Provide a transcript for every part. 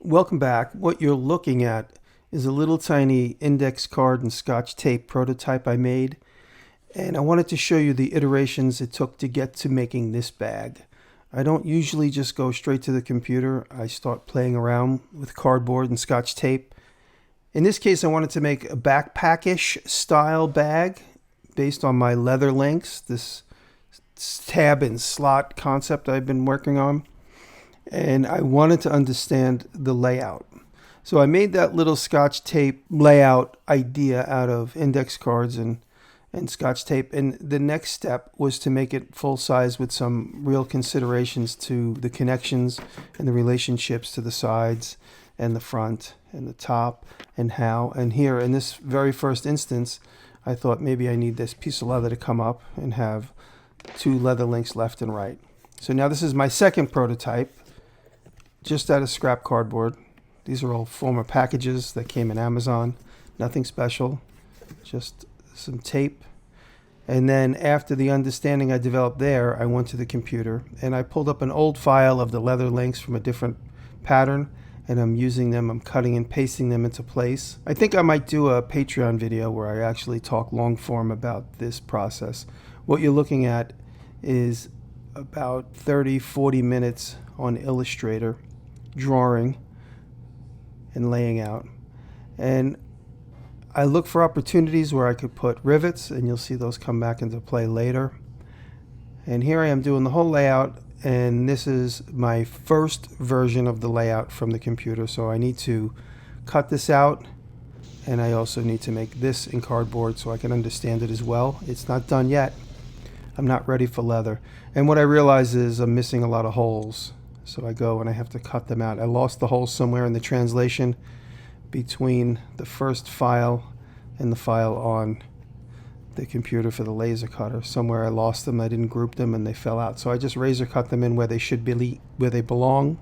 Welcome back. What you're looking at is a little tiny index card and scotch tape prototype I made, and I wanted to show you the iterations it took to get to making this bag. I don't usually just go straight to the computer. I start playing around with cardboard and scotch tape. In this case, I wanted to make a backpack-ish style bag based on my leather links, this tab and slot concept I've been working on. And I wanted to understand the layout. So I made that little scotch tape layout idea out of index cards and scotch tape. And the next step was to make it full size with some real considerations to the connections and the relationships to the sides and the front and the top and how. And here in this very first instance, I thought maybe I need this piece of leather to come up and have two leather links left and right. So now this is my second prototype, just out of scrap cardboard. These are all former packages that came in Amazon. Nothing special, just some tape. And then after the understanding I developed there, I went to the computer and I pulled up an old file of the leather links from a different pattern, and I'm using them, I'm cutting and pasting them into place. I think I might do a Patreon video where I actually talk long form about this process. What you're looking at is about 30-40 minutes on Illustrator, drawing and laying out. And I look for opportunities where I could put rivets, and you'll see those come back into play later. And here I am doing the whole layout, and this is my first version of the layout from the computer. So I need to cut this out, and I also need to make this in cardboard so I can understand it as well. It's not done yet. I'm not ready for leather. And what I realize is I'm missing a lot of holes. So I go and I have to cut them out. I lost the holes somewhere in the translation between the first file and the file on the computer for the laser cutter. Somewhere I lost them, I didn't group them, and they fell out. So I just razor cut them in where they should be, where they belong.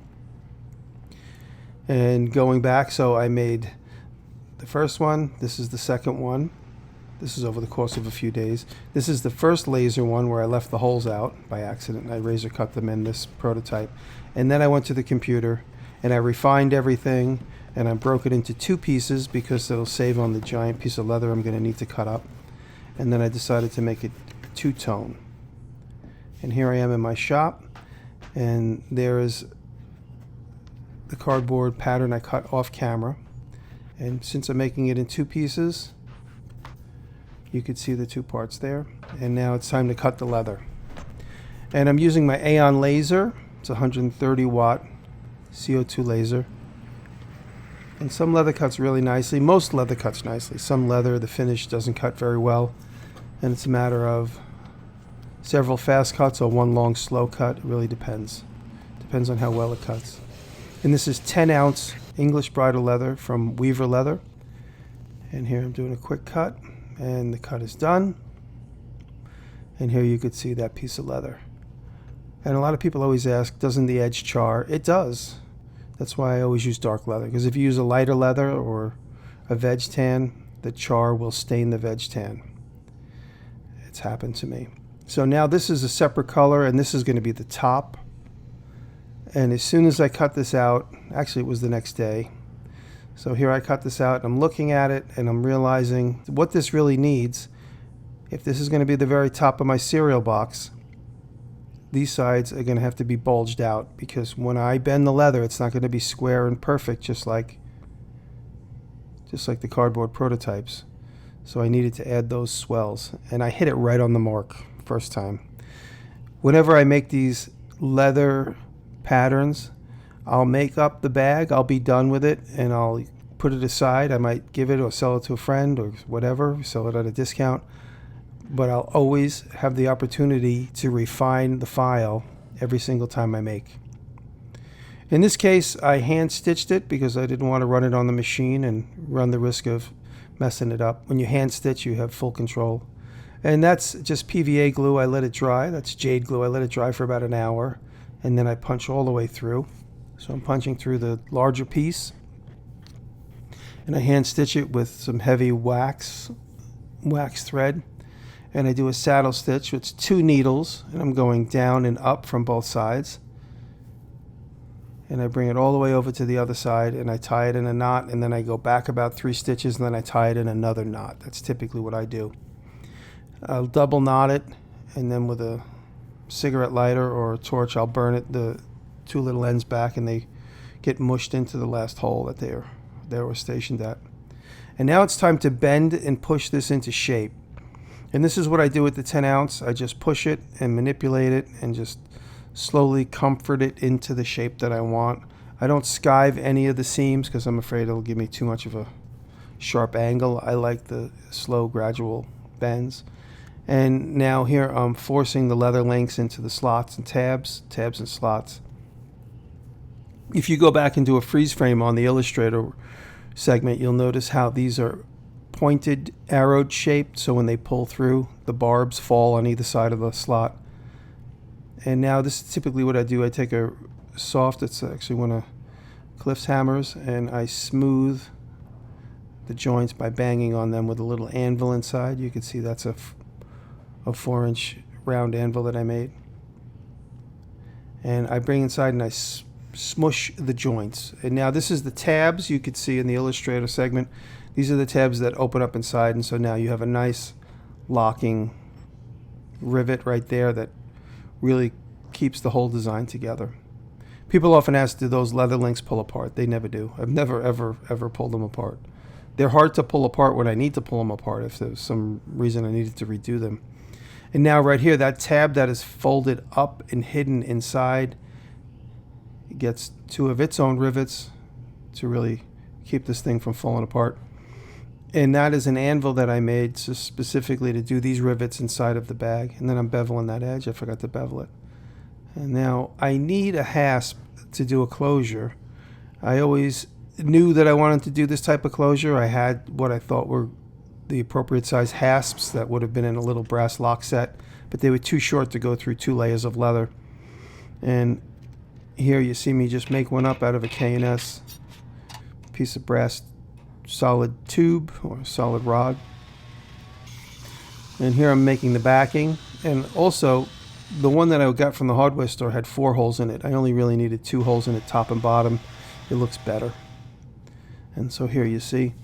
And going back, so I made the first one, this is the second one. This is over the course of a few days. This is the first laser one where I left the holes out by accident. I razor cut them in this prototype. And then I went to the computer and I refined everything, and I broke it into two pieces because it'll save on the giant piece of leather I'm going to need to cut up. And then I decided to make it two-tone. And here I am in my shop, and there is the cardboard pattern I cut off camera. And since I'm making it in two pieces, you could see the two parts there. And now it's time to cut the leather. And I'm using my Aeon laser. It's a 130 watt CO2 laser. And some leather cuts really nicely. Most leather cuts nicely. Some leather, the finish doesn't cut very well. And it's a matter of several fast cuts or one long slow cut. It really depends. Depends on how well it cuts. And this is 10-ounce English bridle leather from Weaver Leather. And here I'm doing a quick cut. And the cut is done. And here you could see that piece of leather. And a lot of people always ask, doesn't the edge char? It does. That's why I always use dark leather, because if you use a lighter leather or a veg tan, the char will stain the veg tan. It's happened to me. So now this is a separate color, and this is going to be the top. And as soon as I cut this out, actually it was the next day. So here I cut this out, and I'm looking at it, and I'm realizing what this really needs. If this is going to be the very top of my cereal box, these sides are going to have to be bulged out, because when I bend the leather, it's not going to be square and perfect, just like the cardboard prototypes. So I needed to add those swells, and I hit it right on the mark first time. Whenever I make these leather patterns, I'll make up the bag, I'll be done with it, and I'll put it aside. I might give it or sell it to a friend or whatever, sell it at a discount. But I'll always have the opportunity to refine the file every single time I make. In this case, I hand stitched it because I didn't want to run it on the machine and run the risk of messing it up. When you hand stitch, you have full control. And that's just PVA glue. I let it dry. That's jade glue. I let it dry for about an hour, and then I punch all the way through. So I'm punching through the larger piece, and I hand stitch it with some heavy wax thread. And I do a saddle stitch with 2 needles, and I'm going down and up from both sides. and I bring it all the way over to the other side, and I tie it in a knot, and then I go back about 3 stitches, and then I tie it in another knot. That's typically what I do. I'll double knot it, and then with a cigarette lighter or a torch, I'll burn it, the 2 little ends back, and they get mushed into the last hole that they were stationed at. And now it's time to bend and push this into shape. And this is what I do with the 10 ounce. I just push it and manipulate it and just slowly comfort it into the shape that I want. I don't skive any of the seams because I'm afraid it'll give me too much of a sharp angle. I like the slow, gradual bends. And now here I'm forcing the leather links into the slots and tabs and slots. If you go back and do a freeze frame on the Illustrator segment, you'll notice how these are pointed, arrowed shaped, so when they pull through, the barbs fall on either side of the slot. And now this is typically what I do. I take a soft, it's actually one of Cliff's hammers, and I smooth the joints by banging on them with a little anvil inside. You can see that's a 4-inch round anvil that I made. And I bring inside and I smush the joints. And now this is the tabs you could see in the Illustrator segment. These are the tabs that open up inside, and so now you have a nice locking rivet right there that really keeps the whole design together. People often ask, do those leather links pull apart? They never do. I've never, ever pulled them apart. They're hard to pull apart when I need to pull them apart, if there's some reason I needed to redo them. And now right here, that tab that is folded up and hidden inside, it gets 2 of its own rivets to really keep this thing from falling apart. And that is an anvil that I made just specifically to do these rivets inside of the bag. And then I'm beveling that edge. I forgot to bevel it. And now I need a hasp to do a closure. I always knew that I wanted to do this type of closure. I had what I thought were the appropriate size hasps that would have been in a little brass lock set, but they were too short to go through 2 layers of leather. And here you see me just make one up out of a K&S piece of brass solid tube or solid rod. And here I'm making the backing, and also the one that I got from the hardware store had 4 holes in it. I only really needed 2 holes in it, top and bottom. It looks better. And so here you see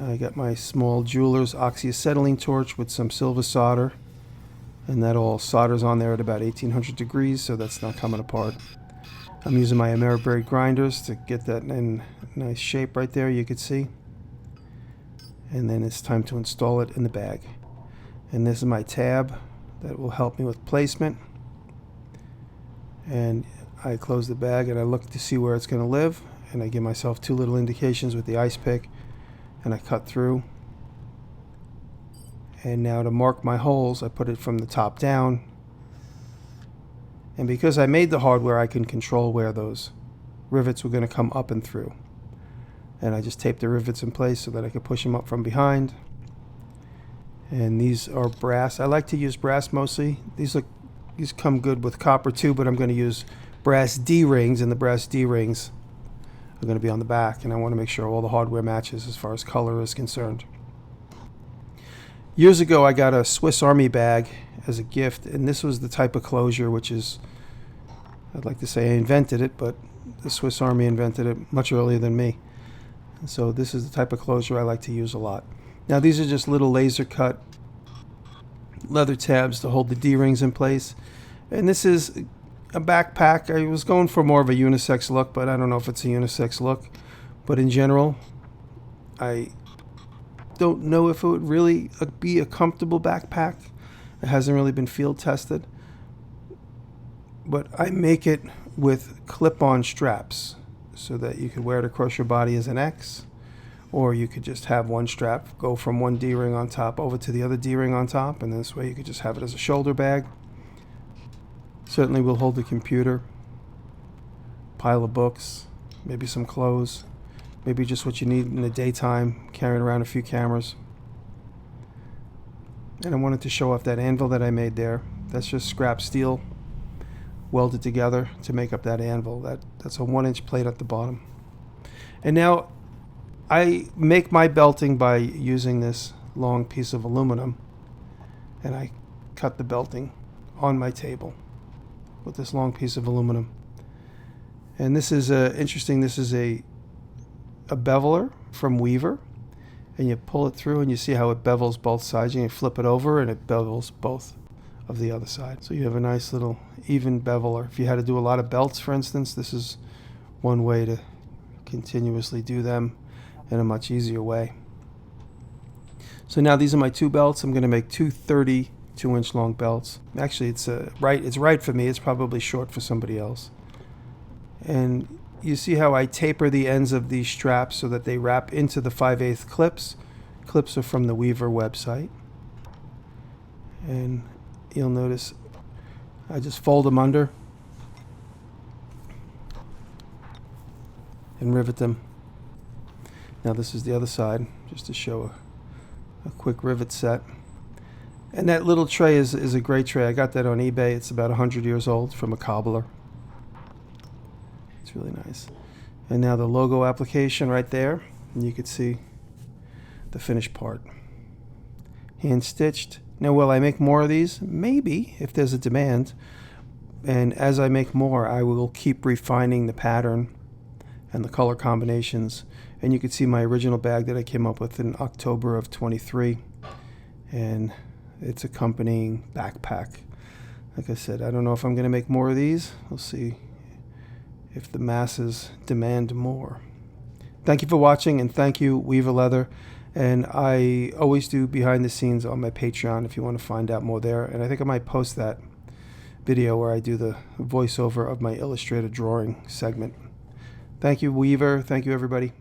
I got my small jeweler's oxyacetylene torch with some silver solder, and that all solders on there at about 1800 degrees, so that's not coming apart. I'm using my Ameriberry grinders to get that in nice shape right there, you could see. And then it's time to install it in the bag. And this is my tab that will help me with placement. And I close the bag and I look to see where it's going to live, and I give myself 2 little indications with the ice pick, and I cut through. And now to mark my holes, I put it from the top down. And because I made the hardware, I can control where those rivets were going to come up and through. And I just tape the rivets in place so that I can push them up from behind. And these are brass. I like to use brass mostly. These come good with copper too, but I'm going to use brass D-rings, and the brass D-rings are going to be on the back, and I want to make sure all the hardware matches as far as color is concerned. Years ago, I got a Swiss Army bag as a gift, and this was the type of closure which is, I'd like to say I invented it, but the Swiss Army invented it much earlier than me. And so this is the type of closure I like to use a lot. Now these are just little laser cut leather tabs to hold the D-rings in place. And this is a backpack. I was going for more of a unisex look, but I don't know if it's a unisex look. But in general, I don't know if it would really be a comfortable backpack. It hasn't really been field tested. But I make it with clip-on straps so that you could wear it across your body as an X, or you could just have one strap go from one D-ring on top over to the other D-ring on top, and this way you could just have it as a shoulder bag. Certainly will hold the computer, pile of books, maybe some clothes, maybe just what you need in the daytime, carrying around a few cameras. And I wanted to show off that anvil that I made there. That's just scrap steel welded together to make up that anvil. That's a 1-inch plate at the bottom. And now I make my belting by using this long piece of aluminum, and I cut the belting on my table with this long piece of aluminum. And this is interesting. This is a beveler from Weaver, and you pull it through and you see how it bevels both sides. You can flip it over and it bevels both of the other side. So you have a nice little even beveler. If you had to do a lot of belts, for instance, this is one way to continuously do them in a much easier way. So now these are my two belts. I'm going to make two 32-inch long belts. Actually, it's right for me. It's probably short for somebody else. And you see how I taper the ends of these straps so that they wrap into the 5/8 clips. Clips are from the Weaver website. And you'll notice I just fold them under and rivet them. Now this is the other side, just to show a quick rivet set. And that little tray is a great tray. I got that on eBay. It's about 100 years old, from a cobbler. It's really nice. And now the logo application right there, and you can see the finished part. Hand stitched. Now will I make more of these? Maybe, if there's a demand. And as I make more, I will keep refining the pattern and the color combinations. And you can see my original bag that I came up with in October of 23, and its accompanying backpack. Like I said, I don't know if I'm going to make more of these. We'll see if the masses demand more. Thank you for watching, and thank you, Weaver Leather. And I always do behind the scenes on my Patreon if you want to find out more there. And I think I might post that video where I do the voiceover of my illustrated drawing segment. Thank you, Weaver. Thank you, everybody.